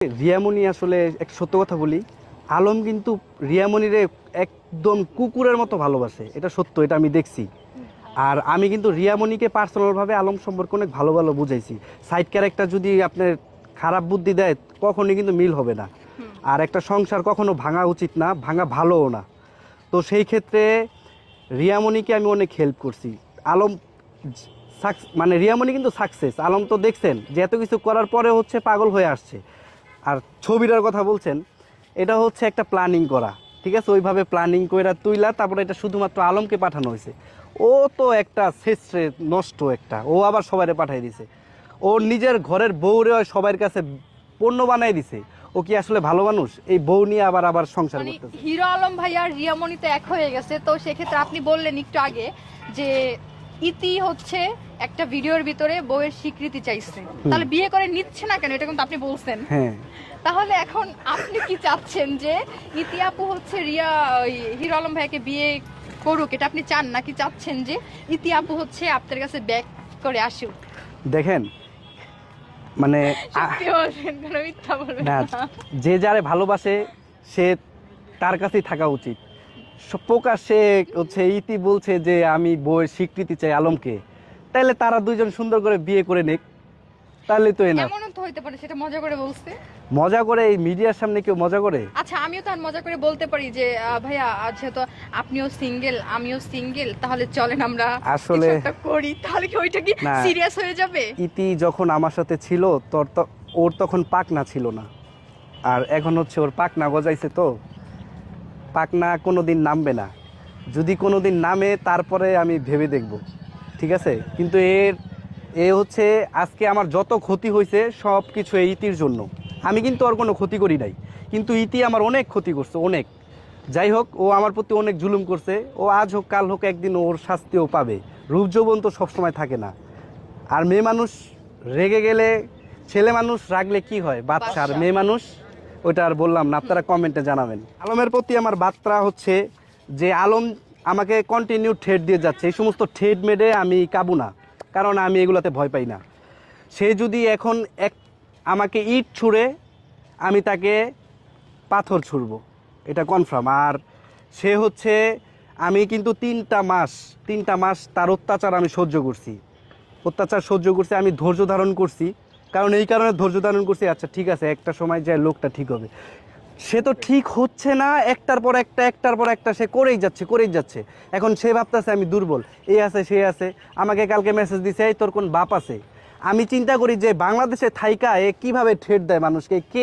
রিয়ামণি আসলে এক সত্য কথা বলি, আলম কিন্তু রিয়ামণিরে একদম কুকুরের মতো ভালোবাসে, এটা সত্য, এটা আমি দেখছি। আর আমি কিন্তু রিয়ামণিকে পার্সোনালভাবে আলম সম্পর্কে অনেক ভালো ভালো বুঝাইছি। সাইড ক্যারেক্টার যদি আপনার খারাপ বুদ্ধি দেয় কখনই কিন্তু মিল হবে না। আর একটা সংসার কখনো ভাঙা উচিত না, ভাঙা ভালোও না। তো সেই ক্ষেত্রে রিয়ামণিকে আমি অনেক হেল্প করছি। আলম মানে রিয়ামণি কিন্তু সাকসেস, আলম তো দেখছেন যে এত কিছু করার পরে হচ্ছে পাগল হয়ে আসছে। আর ছবিটার কথা বলছেন, এটা হচ্ছে একটা প্ল্যানিং করা, ঠিক আছে, ওইভাবে প্ল্যানিং করে তুইলা তারপরে এটা শুধুমাত্র আলমকে পাঠানো হয়েছে। ও তো একটা শেষে নষ্ট একটা, ও আবার সবাইরে পাঠিয়ে দিছে, ওর নিজের ঘরের বউরে সবার কাছে পণ্য বানাই দিছে। ও কি আসলে ভালো মানুষ? এই বউ নিয়ে আবার আবার সংসার মানে করতেছে। হিরো আলম ভাই আর রিয়ামণি তো এক হয়ে গেছে, তো সেক্ষেত্রে আপনি বললেন একটু আগে যে ইতি হচ্ছে একটা ভিডিওর ভিতরে বউয়ের স্বীকৃতি চাইছে, তাহলে বিয়ে করে নিচ্ছে না কেন, এটা কিন্তু আপনি বলছেন। হ্যাঁ, তাহলে এখন আপনি কি চাচ্ছেন যে ইতি আপু হচ্ছে হিরো আলম ভাইকে বিয়ে করুক, এটা আপনি চান নাকি চাচ্ছেন যে ইতি আপু হচ্ছে আপনার কাছে ব্যাক করে আসুক? দেখেন মানে সত্যি বলবেন, কোনো মিথ্যা বলবেন না, না। যে যারে ভালোবাসে সে তার কাছেই থাকা উচিত। প্রকাশ্যে হচ্ছে ইতি বলছে যে আমি বউয়ের স্বীকৃতি চাই আলমকে, তাহলে তারা দুইজন সুন্দর করে বিয়ে করে নেক, তাহলে তো এনা। এমনও তো হইতে পারে সেটা মজা করে বলছে। মজা করে এই মিডিয়ার সামনে কেউ মজা করে? আচ্ছা, আমিও তো আর মজা করে বলতে পারি যে ভাইয়া যেহেতু আপনিও সিঙ্গেল আমিও সিঙ্গেল, তাহলে চলেন আমরা আসলে কিছু একটা করি, তাহলে কি ওইটা কি না, সিরিয়াস হয়ে যাবে? ইতি যখন আমার সাথে ছিল ওর তখন পাকনা ছিল না, আর এখন হচ্ছে ওর পাকনা গজাইছে, তো পাকনা কোনোদিন নামবে না। যদি কোনোদিন নামে তারপরে আমি ভেবে দেখব, ঠিক আছে। কিন্তু এ হচ্ছে আজকে আমার যত ক্ষতি হয়েছে সব কিছু এই ইতির জন্য। আমি কিন্তু ওর কোনো ক্ষতি করি নাই, কিন্তু ইতি আমার অনেক ক্ষতি করছে, অনেক। যাই হোক, ও আমার প্রতি অনেক জুলুম করছে, ও আজ হোক কাল হোক একদিন ওর শাস্তিও পাবে। রূপ যৌবন তো সবসময় থাকে না। আর মেয়ে মানুষ রেগে গেলে, ছেলে মানুষ রাগলে কি হয়, বাচ্চা। আর মেয়ে মানুষ, ওইটা আর বললাম না, আপনারা কমেন্টে জানাবেন। আলমের প্রতি আমার বার্তা হচ্ছে যে আলম আমাকে কন্টিনিউ ঠেট দিয়ে যাচ্ছে, এই সমস্ত ঠেট মেডে আমি কাবু না, কারণ আমি এগুলাতে ভয় পাই না। সে যদি এখন আমাকে ইট ছুঁড়ে, আমি তাকে পাথর ছুঁড়ব, এটা কনফার্ম। আর সে হচ্ছে, আমি কিন্তু 3টা মাস তার অত্যাচার আমি সহ্য করছি, আমি ধৈর্য ধারণ করছি। কারণ এই কারণে ধৈর্য ধারণ করছি, আচ্ছা ঠিক আছে একটা সময় যায় লোকটা ঠিক হবে। সে তো ঠিক হচ্ছে না, একটার পর একটা সে করেই যাচ্ছে। এখন সে ভাবতেছে আমি দুর্বল, এই আছে সে আছে। আমাকে কালকে মেসেজ দিছে, এই তোর কোন বাপ আছে? আমি চিন্তা করি যে বাংলাদেশে থাইকা এ কীভাবে ঠেট দেয় মানুষকে, কে